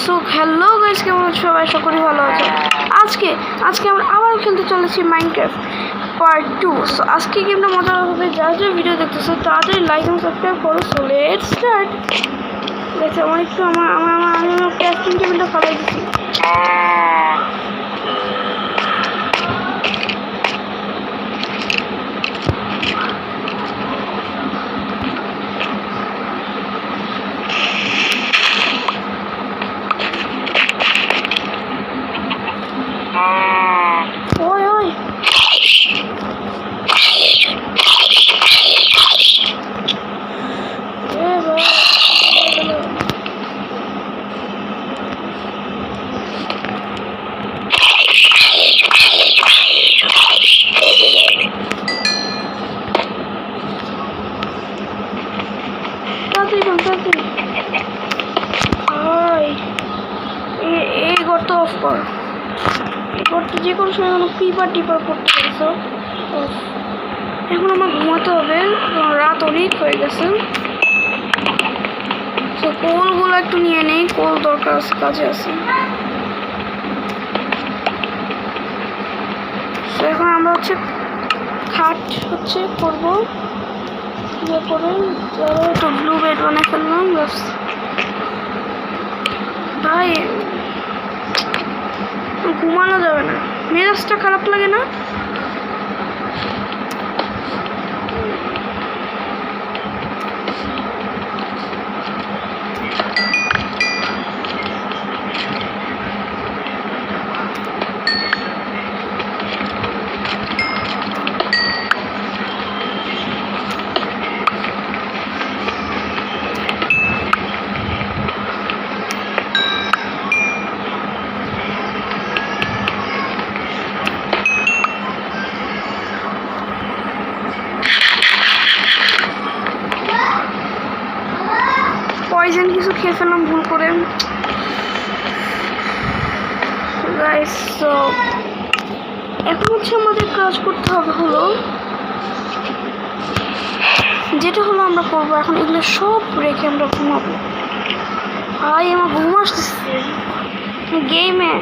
So hello guys, কেমন আছো সবাই? আশা করি ভালো আছে। আজকে আমরা আবার খেলতে চলেছি মাইনক্রাফট পার্ট 2। সো আজকে গেমটা মজা হবে। যারা যারা ভিডিও দেখতেছো তাড়াতাড়ি লাইক এবং সাবস্ক্রাইব করো। So let's start. দেখো আমার একটু আমি আমার ক্রাফটিং টেবিলটা ফালাই দিচ্ছি। এই গর্ত অফ কর। এই গর্ত যে কোনো সময় কোনো পিপার টিপার করতে পারছো। এখন আমার ঘুমাতে হবে, রাত অনেক হয়ে গেছে। তো কোলগুলো একটু নিয়ে নেই, কোল দরকার আছে, কাজে আছে। তো এখন আমরা খাট করবো ইয়ে করে, একটু ব্লু বেড বানিয়ে ফেললাম। ভাই ঘুমানো যাবে না, মেজাজটা খারাপ লাগে না? পয়জন কিছু খেয়ে ফেললাম ভুল করে। এখন আমাদের কাজ করতে হবে যেটা হলো আমরা করবো এখন এগুলো সব রেখে আমরা ঘুমাবো। ভাই আমার ঘুম আসতেছে, গেমে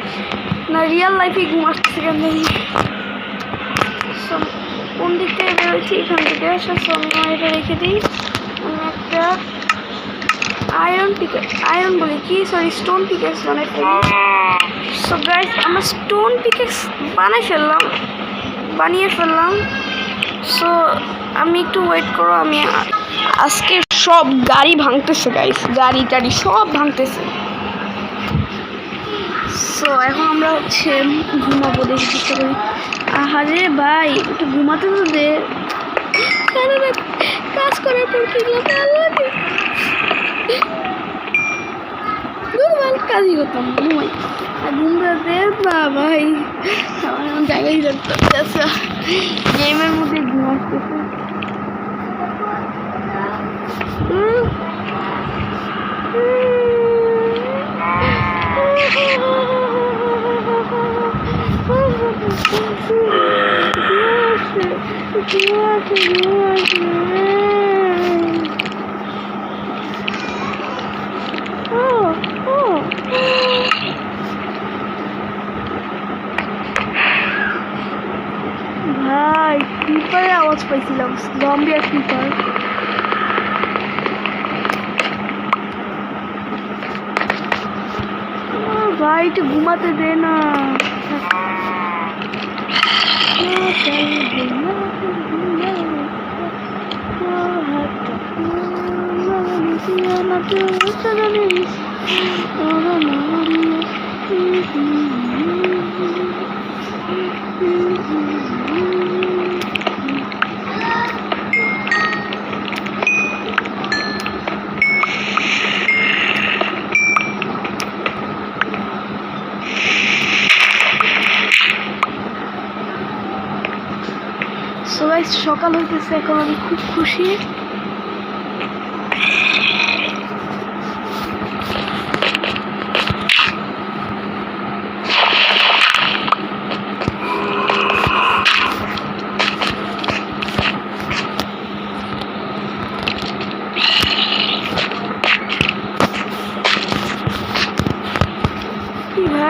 না রিয়েল লাইফে ঘুম আসতেছে কেন? কোন দিক থেকে বেরোচ্ছি? এখান থেকে। আমি এটা রেখে দিই। আমি একটা স্টোন পিকেক্স বানাই ফেলি। সো গাইস আমরা স্টোন পিকেক্স বানিয়ে ফেললাম। সো আমি একটু ওয়েট করো, আমি আজকে সব গাড়ি ভাঙতেছে গাইস, গাড়ি টাড়ি সব ভাঙতেছে। সো এখন আমরা ঘুমাবো, দেখি করি। আহারে ভাই একটু ঘুমাতে তো দে, কাজ করার পর কি কাজই করতাম, ঘুমাই আর ঘুমতে বা ভাই আমার জায়গায় লাগতেছে, গেমের মধ্যে ঘুম আসতেছে। ভাই ক্রিপারের আওয়াজ পাইছিলাম, জম্বি আর ক্রিপার। ভাই একটু ঘুমাতে দে না। সবাই সকাল হইতেছে, এখন আমি খুব খুশি।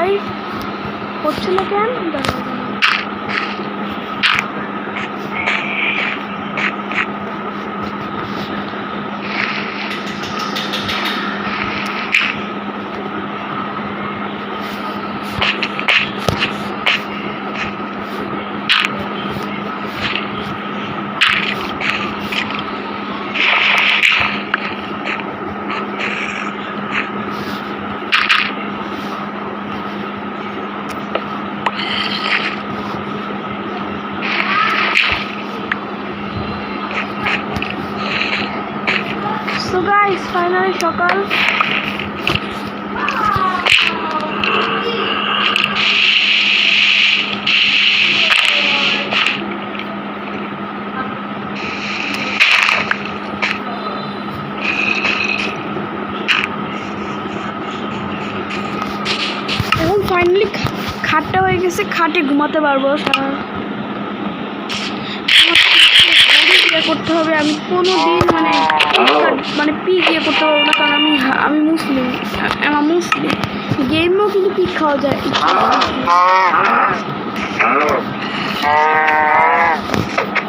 রিভাইভ হচ্ছে না কেন? So guys, finally সকাল। এখন ফাইনালি খাটটা হয়ে গেছে, খাটে ঘুমাতে পারবো। করতে হবে, আমি কোনোদিন মানে পিক ইয়ে করতে পারবো না, কারণ আমি মুসলিম, আমার মুসলিম গেমেও কিন্তু পিক খাওয়া যায়।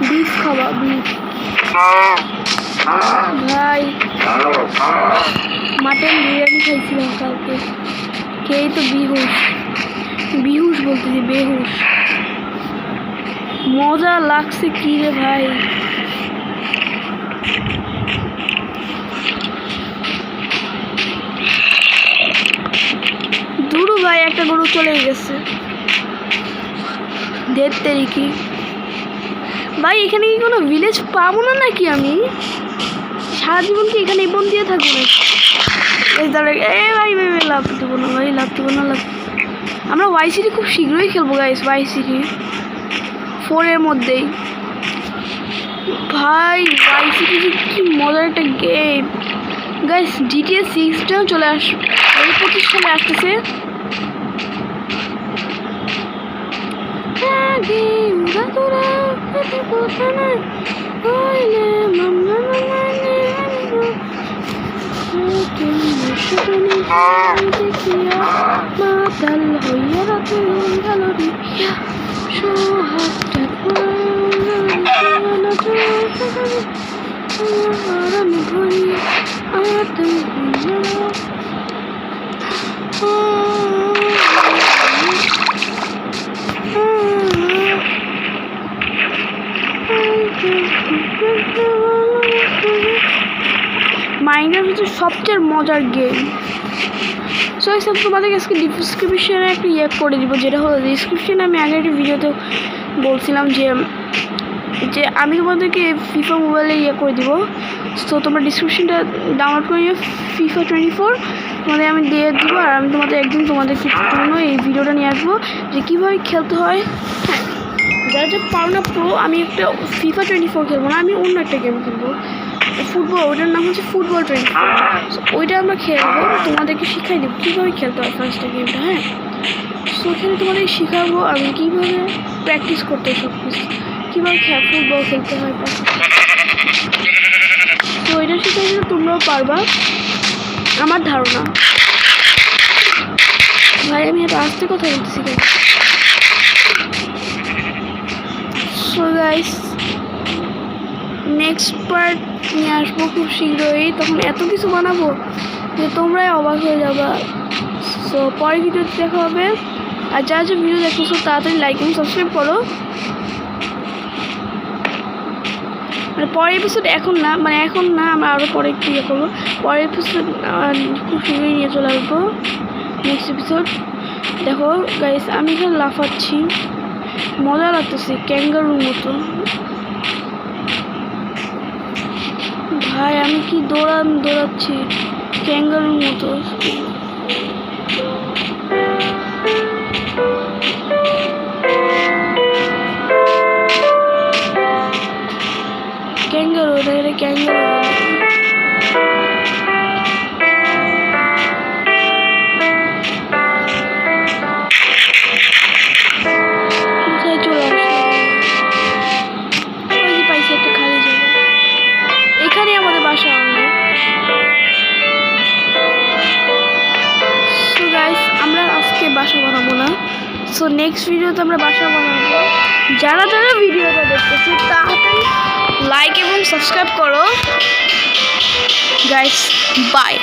বিফ খাওয়া, বিফ ভাই, মাটন বিরিয়ানি খাইছিলাম কালকে, খেয়েই তো বিহুশ বলতেছি, বেহুশ মজা লাগছে কি রে ভাই। দুরু ভাই, একটা গরু চলে গেছে, দেখতে দেখি ভাই। এখানে কি কোনো ভিলেজ পাবো না নাকি? আমি সারা জীবন কি এখানে বন দিয়ে থাকবো নাকি? ভাই লাভ দেবো না ভাই, লাভ দেবো না, লাভ। আমরা ওয়াই সিটি খুব শীঘ্রই খেলবো গাইস, ওয়াই সিটি 4 মধ্যেই ভাই। ওয়াই সিটি কি মজার একটা গেম গাইস। GTA 6টাও চলে আসবে, 25 সালে আসতেছে। মাতাল হইয়া রাতে গেল রিয়া সোহাগটা মাইনক্রাফট হচ্ছে সবচেয়ে মজার গেম। সো এই সব তোমাদেরকে আজকে ডিসক্রিপশনে একটা ইয়ে করে দিব, যেটা হলো ডিসক্রিপশনে আমি আগে একটা ভিডিওতে বলছিলাম যে আমি তোমাদেরকে ফিফা মোবাইলে ইয়ে করে দিব। তো তোমরা ডিসক্রিপশনটা ডাউনলোড করে নিও, FIFA 24 তোমাদের আমি দিয়ে দিব। আর আমি একদিন তোমাদেরকে জন্য এই ভিডিওটা নিয়ে আসবো যে কীভাবে খেলতে হয়। হ্যাঁ, যারা পারো না প্রো, আমি একটা FIFA 24 খেলবো না, আমি অন্য একটা গেম খেলবো, ফুটবল। ওইটার নাম হচ্ছে ফুটবল 24। ওইটা আমরা খেলবো, তোমাদেরকে শিখাই দেবো কীভাবে খেলতে হয় ফার্স্টে গেমটা। হ্যাঁ, সো ওখানে তোমাদেরকে শেখাবো আমি কীভাবে প্র্যাকটিস করতে হয়, সব কিছু কীভাবে ফুটবল খেলতে হয়। তো ওইটা শিখাই দিলে তোমরাও পারবা, আমার ধারণা। ভাই আমি এত আস্তে কথা বলতেছি কেন? সো গাইস, নেক্সট পার্ট নিয়ে আসবো খুব শীঘ্রই, তখন এত কিছু বানাবো যে তোমরাই অবাক হয়ে যাবা। সো পরের ভিডিওতে দেখা হবে। আর যা যা ভিডিও দেখতেছো তাড়াতাড়ি লাইক এবং সাবস্ক্রাইব করো। মানে পরের এপিসোড এখন না, আমরা আরও পরে একটু ইয়ে করবো। পরের এপিসোড খুব শীঘ্রই নিয়ে চলে আসবো, নেক্সট এপিসোড। দেখো গাইস, আমি এখানে লাফাচ্ছি, মজা লাগতেছে ক্যাঙ্গারুর মতো। ভাই আমি কি দৌড়াচ্ছি ক্যাঙ্গারুর মতো। ক্যাঙ্গারু, এটা ক্যাঙ্গারু। কোথায় চলে আসলো? পাইছি একটা খালি জায়গা, এখানে আমাদের বাসা। সো নেক্সট ভিডিওতে আমরা বাসা বানাবো। যারা যারা ভিডিওটা দেখতেছে তাড়াতাড়ি লাইক এবং সাবস্ক্রাইব করো গাইস। বাই।